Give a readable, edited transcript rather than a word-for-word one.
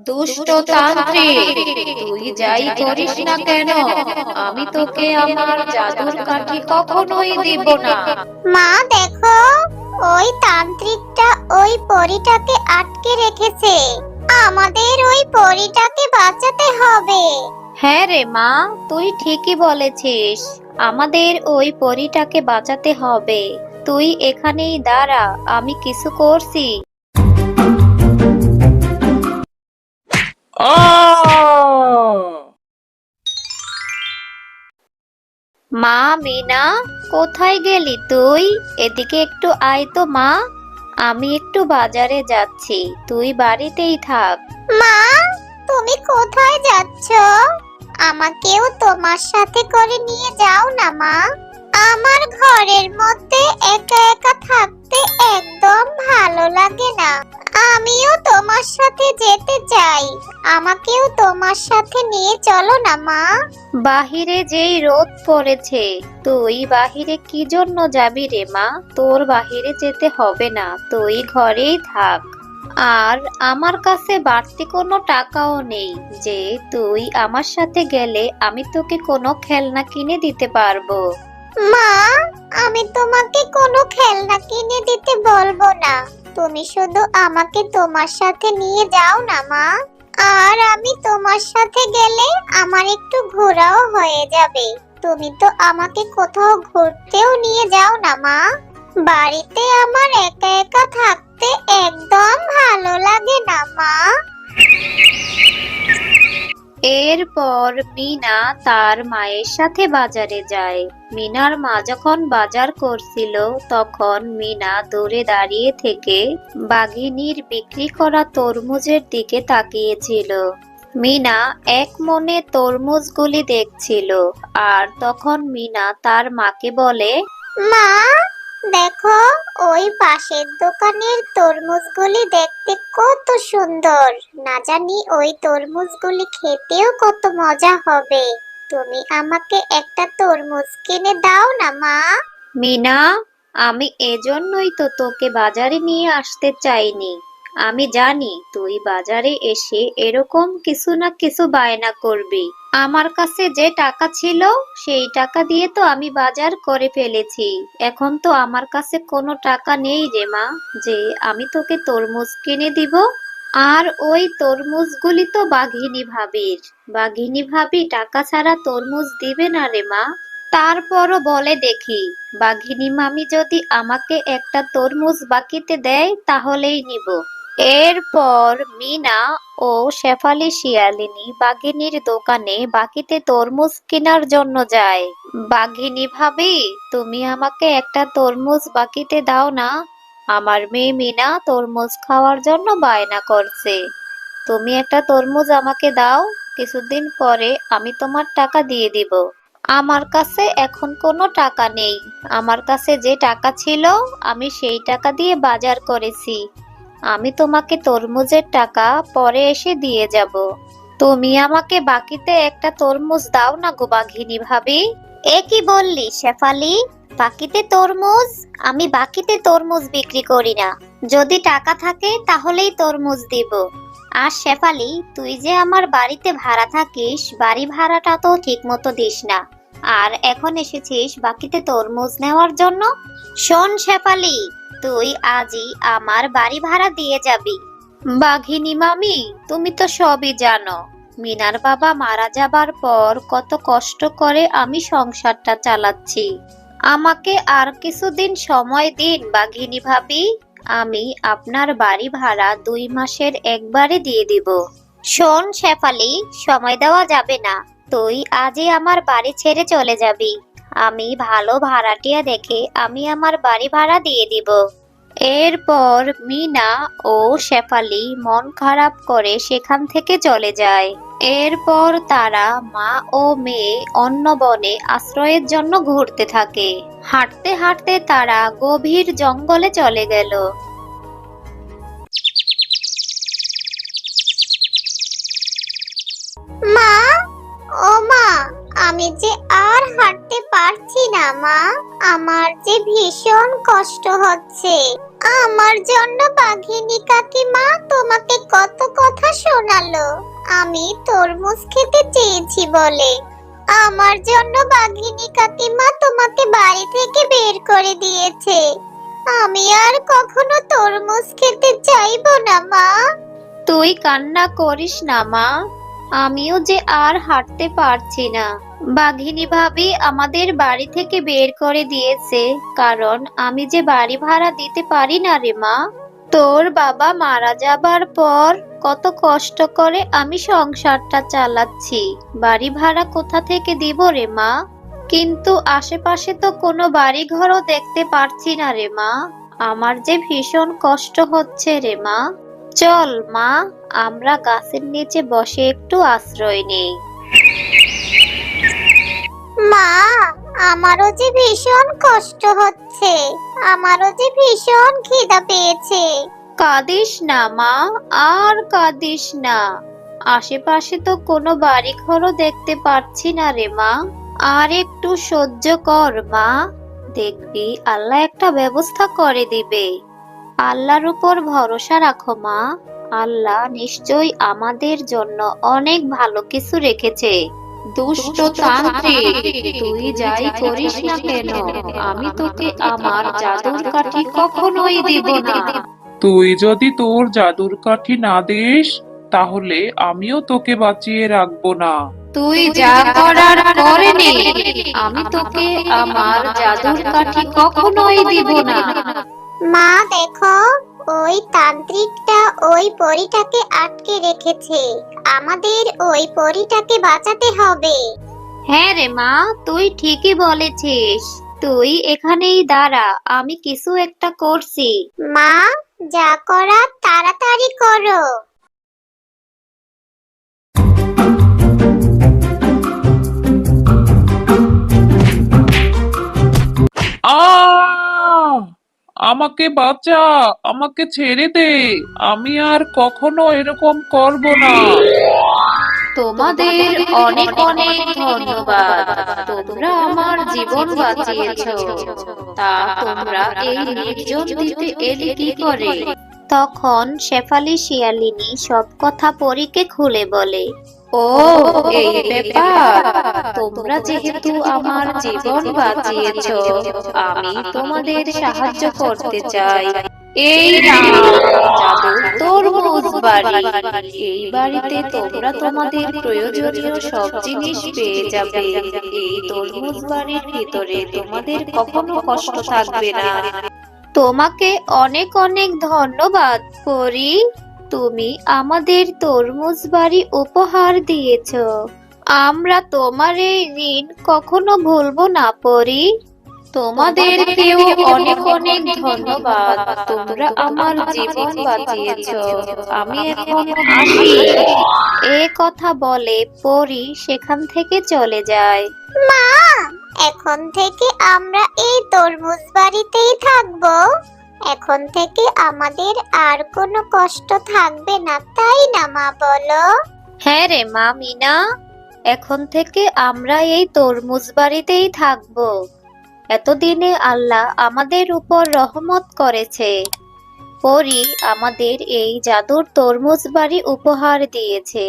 দুষ্ট তান্ত্রিক, তুই যাই করিস না কেন, আমি তোকে আমার জাদুর কাঠি কখনোই দিব না। মা দেখো, ওই তান্ত্রিকটা ওই পরীটাকে আটকে রেখেছে। আমাদের ওই পরীটাকে বাঁচাতে হবে। হ্যাঁ রে মা, তুই ঠিকই বলেছিস, আমাদের ওই পরীটাকে বাঁচাতে হবে। তুই এখানেই দাঁড়া, আমি কিছু করছি। মা মিনা, কোথায় গেলি তুই? এদিকে একটু আয় তো মা, আমি একটু বাজারে যাচ্ছি, তুই বাড়িতেই থাক। মা, তুমি কোথায় যাচ্ছ? আমাকেও তোমার সাথে করে নিয়ে যাও না মা। আমার ঘরের মধ্যে একা একা থাকতে একদম ভালো লাগে না। আমিও তোমার সাথে যেতে চাই। আমাকেও তোমার সাথে নিয়ে চলো না মা। বাহিরে যেই রোদ পড়েছে, তুই বাহিরে কি জন্য যাবি রে মা? তোর বাহিরে যেতে হবে না, তুই ঘরেই থাক। আর আমার কাছে বাড়তি কোনো টাকাও নেই যে তুই আমার সাথে গেলে আমি তোকে কোনো খেলনা কিনে দিতে পারবো। মা, আমি তোমাকে কোনো খেলনা কিনে দিতে বলবো না। তুমি শুধু আমাকে তোমার সাথে নিয়ে যাও না মা। আর আমি তোমার সাথে গেলে আমার একটু ঘোরাও হয়ে যাবে। তুমি তো আমাকে কোথাও ঘুরতেও নিয়ে যাও না মা। বাড়িতে আমার একা একা থাকতে একদম ভালো লাগে না মা। এরপর মিনা তার মায়ের সাথে বাজারে যায়। মিনার মা যখন বাজার করছিল, তখন মিনা দূরে দাঁড়িয়ে থেকে বাঘিনীর বিক্রি করা তরমুজের দিকে তাকিয়েছিল। মিনা এক মনে তরমুজগুলি দেখছিল, আর তখন মিনা তার মাকে বলে, মা, দেখো, ওই পাশের দোকানের তরমুজগুলি দেখতে কত সুন্দর। না জানি ওই তরমুজগুলি খেতেও কত মজা হবে। তুমি আমাকে একটা তরমুজ কিনে দাও না মা। মিনা, আমি এজন্যই তো তোকে বাজারে নিয়ে আসতে চাইনি। আমি জানি তুই বাজারে এসে এরকম কিছু না কিছু বায়না করবি। আমার কাছে যে টাকা ছিল সেই টাকা দিয়ে তো আমি বাজার করে ফেলেছি। এখন তো আমার কাছে কোনো টাকা নেই রে মা, যে আমি তোকে তরমুজ কিনে দিব। আর ওই তরমুজগুলি তো বাঘিনী ভাবির। বাঘিনী ভাবি টাকা ছাড়া তরমুজ দিবে না রে মা। তারপরও বলে দেখি, বাঘিনী মামি যদি আমাকে একটা তরমুজ বাকিতে দেয় তাহলেই নিব। এরপর মিনা ও শেফালি শিয়ালিনী বাঘিনীর দোকানে বাকিতে তরমুজ কেনার জন্য যায়। বাঘিনী ভাবি, তুমি আমাকে একটা তরমুজ বাকিতে দাও না, আমার মেয়ে মিনা তরমুজ খাওয়ার জন্য বায়না করছে। তুমি একটা তরমুজ আমাকে দাও, কিছুদিন পরে আমি তোমার টাকা দিয়ে দিব। আমার কাছে এখন কোনো টাকা নেই। আমার কাছে যে টাকা ছিল আমি সেই টাকা দিয়ে বাজার করেছি। আমি তোমাকে তরমুজের টাকা পরে এসে দিয়ে যাব। তুমি আমাকে বাকিতে একটা তরমুজ দাও না গো বাঘিনী ভাবি। এ কি বললি শেফালি? বাকিতে তরমুজ? আমি বাকিতে তরমুজ বিক্রি করি না। যদি টাকা থাকে তাহলেই তরমুজ দিব। আর শেফালি, তুই যে আমার বাড়িতে ভাড়া থাকিস, বাড়ি ভাড়াটা তো ঠিক মতো দিস না, আর এখন এসেছিস বাকিতে তরমুজ নেওয়ার জন্য? শোন শেফালি, তুই আজই আমার বাড়ি ভাড়া দিয়ে যাবি। বাঘিনী মামি, তুমি তো সবই জানো, মিনার বাবা মারা যাবার পর কত কষ্ট করে আমি সংসারটা চালাচ্ছি। আমাকে আর কিছুদিন সময় দিন বাঘিনী ভাবি, আমি আপনার বাড়ি ভাড়া 2 মাসের একবারে দিয়ে দিব। শোন শেফালি, সময় দেওয়া যাবে না। তুই আজই আমার বাড়ি ছেড়ে চলে যাবি। আমি ভালো ভাড়াটিয়া দেখে আমি আমার বাড়ি ভাড়া দিয়ে দিব। এরপর মিনা ও শেফালি মন খারাপ করে সেখান থেকে চলে যায়। এরপর তারা মা ও মেয়ে অন্য বনে আশ্রয়ের জন্য ঘুরতে থাকে। হাঁটতে হাঁটতে তারা গভীর জঙ্গলে চলে গেল। মা, ও মা, আমি যে আর হাঁটতে পারছি না মা। আমার যে ভীষণ কষ্ট হচ্ছে। আমার জন্য বাঘিনী কাকিমা তোমাকে কত কথা শোনালো আমি তরমুজ খেতে চেয়েছি বলে। আমার জন্য বাঘিনী কাকিমা তোমাকে বাড়ি থেকে বের করে দিয়েছে। আমি আর কখনো তরমুজ খেতে চাইবো না মা। তুই কান্না করিস না মা, আমিও যে আর হাঁটতে পারছি না। বাঘিনী ভাবি আমাদের বাড়ি থেকে বের করে দিয়েছে কারণ আমি যে বাড়ি ভাড়া দিতে পারি না রে মা। তোর বাবা মারা যাবার পর কত কষ্ট করে আমি সংসারটা চালাচ্ছি, বাড়ি ভাড়া কোথা থেকে দিব রে মা? কিন্তু আশেপাশে তো কোনো বাড়ি ঘরও দেখতে পারছি না রে মা। আমার যে ভীষণ কষ্ট হচ্ছে রে মা। চল মা, আমরা গাছের নিচে বসে একটু আশ্রয় নেই। মা, আমারও যে ভীষণ কষ্ট হচ্ছে, আমারও যে ভীষণ খিদা পেয়েছে। কাঁদিস না মা, আর কাঁদিস না। আশেপাশে তো কোনো বাড়ি ঘরও দেখতে পাচ্ছি না রে মা। আর একটু সহ্য কর মা, দেখবি আল্লাহ একটা ব্যবস্থা করে দিবে। আল্লাহর উপর ভরসা রাখো মা, আল্লাহ নিশ্চয়ই আমাদের জন্য অনেক ভালো কিছু রেখেছে। দুষ্ট তান্ত্রিক, তুই যাই করিস না কেন, আমি তোকে আমার জাদুর কাঠি কখনোই দিব না। তুই যদি তোর জাদুর কাঠি না দিস তাহলে আমিও তোকে বাঁচিয়ে রাখবো না। তুই যা করার করে নে, আমি তোকে আমার জাদুর কাঠি কখনোই দিব না। মা দেখো, ওই তান্ত্রিকটা ওই পরীটাকে আটকে রেখেছে। আমাদের ওই পরীটাকে বাঁচাতে হবে। হ্যাঁ রে মা, তুই ঠিকই বলেছিস। তুই এখানেই দাঁড়া, আমি কিছু একটা করছি। মা, যা করার তাড়াতাড়ি করো। আহ! আমাকে বাঁচা, আমাকে ছেড়ে দে, আমি আর কখনো এরকম করব না। তোমাদের অনেক অনেক ধন্যবাদ, তোমরা আমার জীবন বাঁচিয়েছো। তা তোমরা এই নির্জন দ্বীপে এলে কি করে? তখন শেফালি শিয়ালিনী সব কথা পরীকে খুলে বলে। ও, এই ব্যাপার। তোমরা যেহেতু আমার জীবন বাঁচিয়েছো, আমি তোমাদের সাহায্য করতে চাই। এই নাও জাদুর তরমুজ বাড়ি। এই বাড়িতে তোমরা তোমাদের প্রয়োজনীয় সব জিনিস পেয়ে যাবে। এই তরমুজ বাড়ির ভিতরে তোমাদের কখনো কষ্ট থাকবে না। তোমাকে অনেক অনেক ধন্যবাদ পরি, তুমি আমাদের তরমুজ বাড়ি উপহার দিয়েছো। আমরা তোমার এই ঋণ কখনো ভুলবো না পরি। তোমাদেরকেও অনেক অনেক ধন্যবাদ, তোমরা আমার জীবন বাঁচিয়েছো। আমি এখন আসি। এ কথা বলে পরি সেখান থেকে চলে যায়। মা, এখন থেকে আমরা এই তরমুজ বাড়িতেই থাকবো। এখন থেকে আমাদের আর কোনো কষ্ট থাকবে না, তাই না মা বলো? হ্যাঁ রে মা মিনা, এখন থেকে আমরা এই তরমুজ বাড়িতেই থাকবো। এতদিনে আল্লাহ আমাদের উপর রহমত করেছে। পরি আমাদের এই জাদুর তরমুজ বাড়ি উপহার দিয়েছে।